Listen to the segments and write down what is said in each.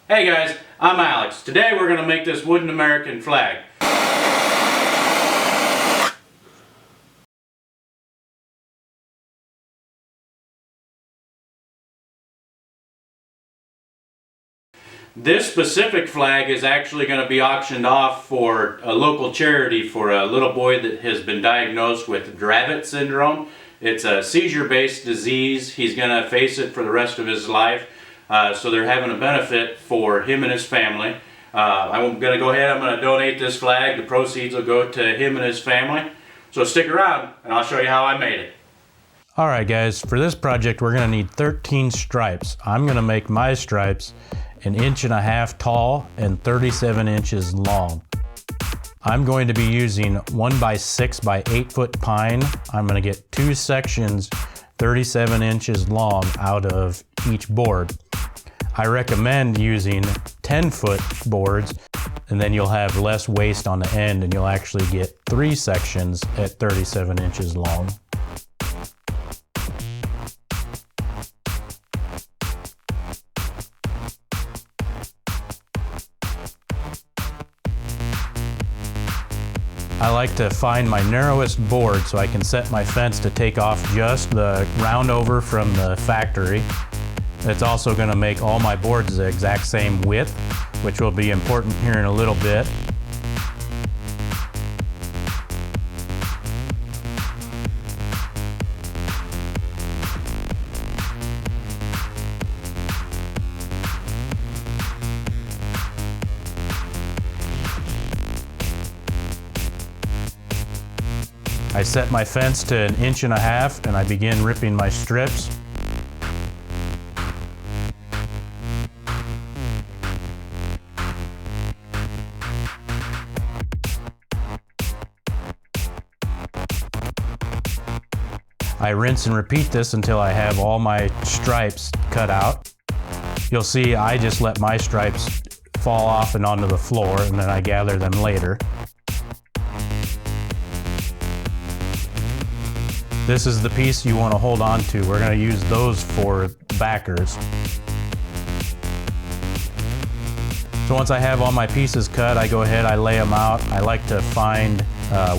Hey guys, I'm Alex. Today we're going to make this wooden American flag. This specific flag is actually going to be auctioned off for a local charity for a little boy that has been diagnosed with Dravet Syndrome. It's a seizure-based disease. He's going to face it for the rest of his life. So they're having a benefit for him and his family. I'm going to go ahead, I'm going to donate this flag. The proceeds will go to him and his family. So stick around and I'll show you how I made it. Alright guys, for this project we're going to need 13 stripes. I'm going to make my stripes 1.5 inches tall and 37 inches long. I'm going to be using 1x6 by 8 foot pine. I'm going to get 2 sections 37 inches long out of each board. I recommend using 10-foot boards, and then you'll have less waste on the end and you'll actually get 3 sections at 37 inches long. I like to find my narrowest board so I can set my fence to take off just the round over from the factory. It's also going to make all my boards the exact same width, which will be important here in a little bit. I set my fence to 1.5 inches and I begin ripping my strips. I rinse and repeat this until I have all my stripes cut out. You'll see I just let my stripes fall off and onto the floor and then I gather them later. This is the piece you want to hold on to. We're going to use those for backers. So once I have all my pieces cut, I go ahead, I lay them out. I like to find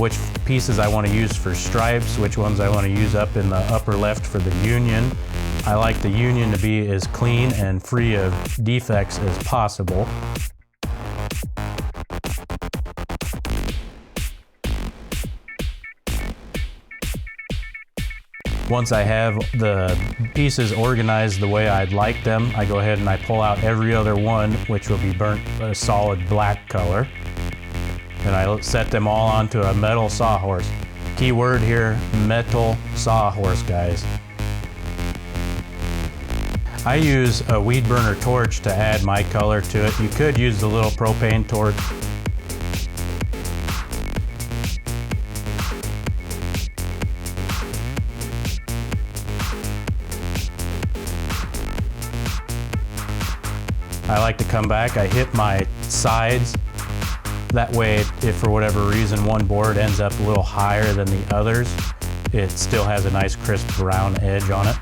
which pieces I want to use for stripes, which ones I want to use up in the upper left for the union. I like the union to be as clean and free of defects as possible. Once I have the pieces organized the way I'd like them, I go ahead and I pull out every other one, which will be burnt a solid black color. And I set them all onto a metal sawhorse. Key word here, metal sawhorse, guys. I use a weed burner torch to add my color to it. You could use the little propane torch. I like to come back, I hit my sides. That way, if for whatever reason one board ends up a little higher than the others, it still has a nice crisp brown edge on it.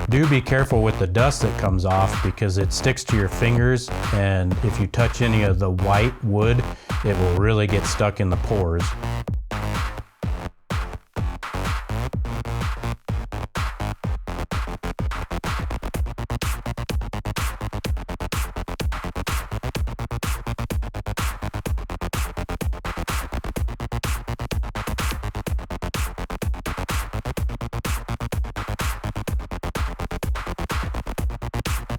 Do be careful with the dust that comes off because it sticks to your fingers, and if you touch any of the white wood, it will really get stuck in the pores.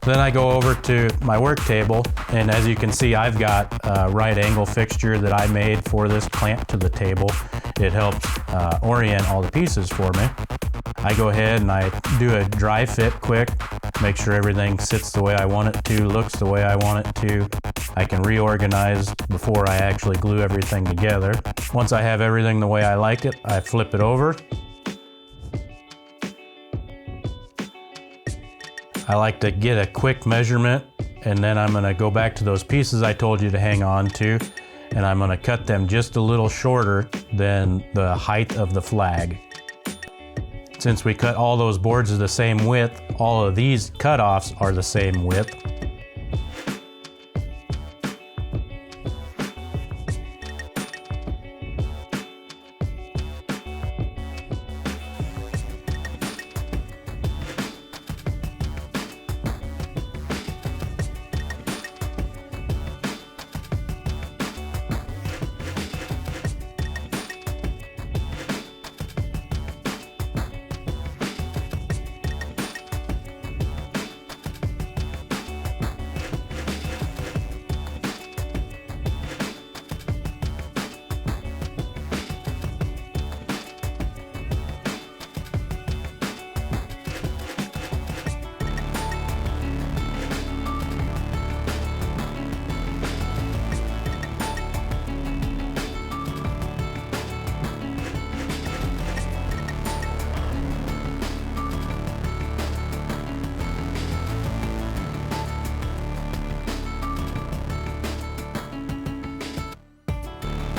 Then I go over to my work table, and as you can see, I've got a right angle fixture that I made for this clamp to the table. It helps orient all the pieces for me. I go ahead and I do a dry fit quick, make sure everything sits the way I want it to, looks the way I want it to. I can reorganize before I actually glue everything together. Once I have everything the way I like it, I flip it over. I like to get a quick measurement, and then I'm gonna go back to those pieces I told you to hang on to, and I'm gonna cut them just a little shorter than the height of the flag. Since we cut all those boards of the same width, all of these cutoffs are the same width.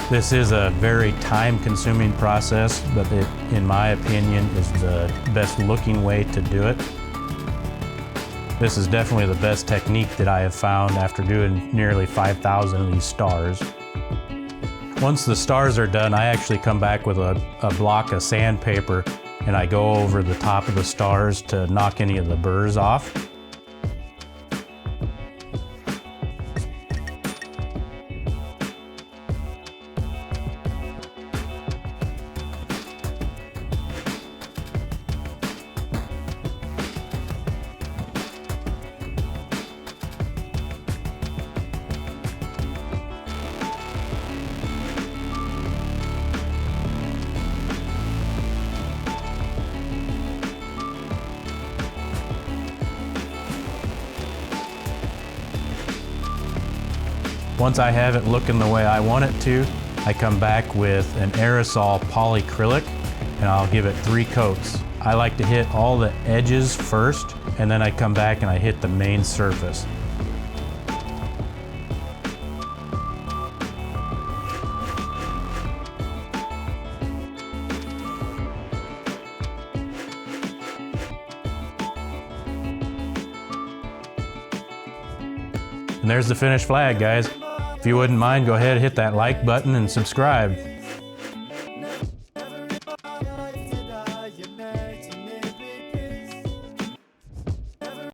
This is a very time-consuming process, but it, in my opinion, is the best looking way to do it. This is definitely the best technique that I have found after doing nearly 5,000 of these stars. Once the stars are done, I actually come back with a block of sandpaper and I go over the top of the stars to knock any of the burrs off. Once I have it looking the way I want it to, I come back with an aerosol polyacrylic and I'll give it 3 coats. I like to hit all the edges first, and then I come back and I hit the main surface. And there's the finished flag, guys. If you wouldn't mind, go ahead and hit that like button and subscribe.